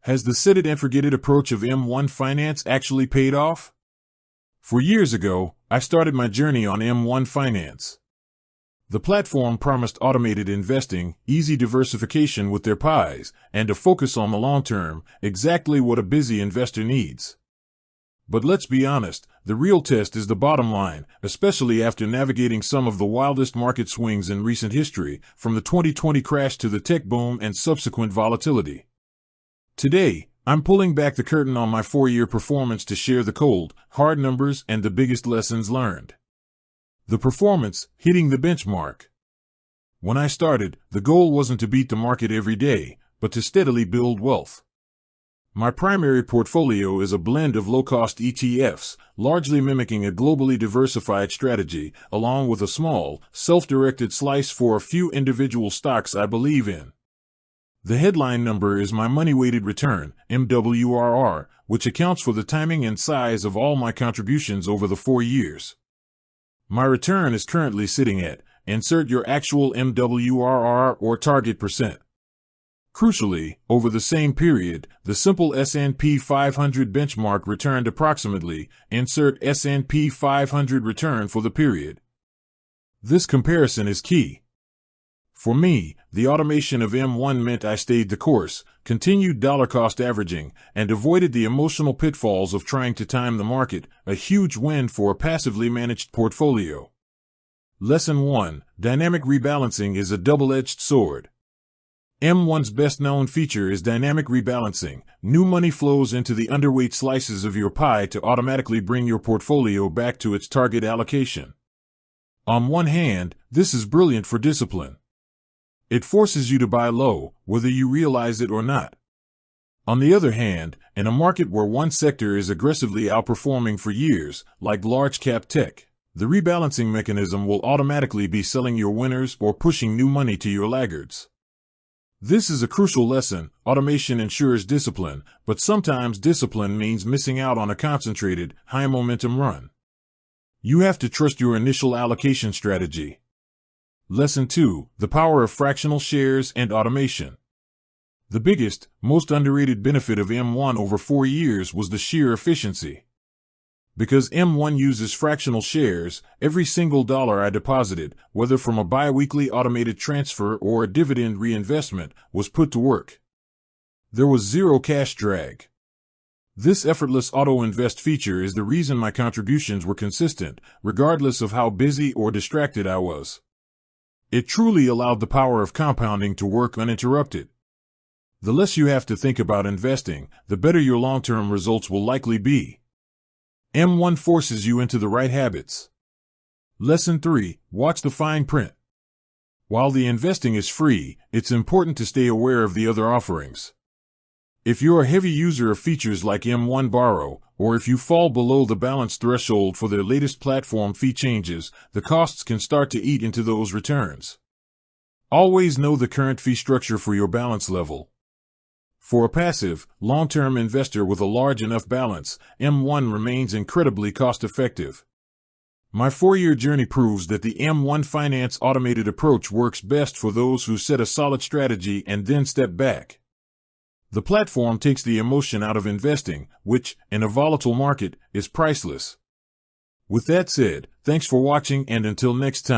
Has the set it and forget it approach of M1 Finance actually paid off? 4 years ago, I started my journey on M1 Finance. The platform promised automated investing, easy diversification with their pies, and a focus on the long term, exactly what a busy investor needs. But let's be honest, the real test is the bottom line, especially after navigating some of the wildest market swings in recent history, from the 2020 crash to the tech boom and subsequent volatility. Today, I'm pulling back the curtain on my 4-year performance to share the cold, hard numbers and the biggest lessons learned. The performance, hitting the benchmark. When I started, the goal wasn't to beat the market every day, but to steadily build wealth. My primary portfolio is a blend of low-cost ETFs, largely mimicking a globally diversified strategy, along with a small, self-directed slice for a few individual stocks I believe in. The headline number is my money-weighted return, MWRR, which accounts for the timing and size of all my contributions over the 4 years. My return is currently sitting at, insert your actual MWRR or target percent. Crucially, over the same period, the simple S&P 500 benchmark returned approximately, insert S&P 500 return for the period. This comparison is key. For me, the automation of M1 meant I stayed the course, continued dollar cost averaging, and avoided the emotional pitfalls of trying to time the market, a huge win for a passively managed portfolio. Lesson 1. Dynamic rebalancing is a double-edged sword. M1's best-known feature is dynamic rebalancing. New money flows into the underweight slices of your pie to automatically bring your portfolio back to its target allocation. On one hand, this is brilliant for discipline. It forces you to buy low, whether you realize it or not. On the other hand, in a market where one sector is aggressively outperforming for years, like large-cap tech, the rebalancing mechanism will automatically be selling your winners or pushing new money to your laggards. This is a crucial lesson. Automation ensures discipline, but sometimes discipline means missing out on a concentrated, high-momentum run. You have to trust your initial allocation strategy. Lesson 2. The power of fractional shares and automation. The biggest, most underrated benefit of M1 over 4 years was the sheer efficiency. Because M1 uses fractional shares, every single dollar I deposited, whether from a bi-weekly automated transfer or a dividend reinvestment, was put to work. There was zero cash drag. This effortless auto-invest feature is the reason my contributions were consistent, regardless of how busy or distracted I was. It truly allowed the power of compounding to work uninterrupted. The less you have to think about investing, the better your long-term results will likely be. M1 forces you into the right habits. Lesson 3. Watch the fine print. While the investing is free, it's important to stay aware of the other offerings. If you're a heavy user of features like M1 Borrow, or if you fall below the balance threshold for their latest platform fee changes, the costs can start to eat into those returns. Always know the current fee structure for your balance level. For a passive, long-term investor with a large enough balance, M1 remains incredibly cost-effective. My 4-year journey proves that the M1 Finance automated approach works best for those who set a solid strategy and then step back. The platform takes the emotion out of investing, which, in a volatile market, is priceless. With that said, thanks for watching and until next time.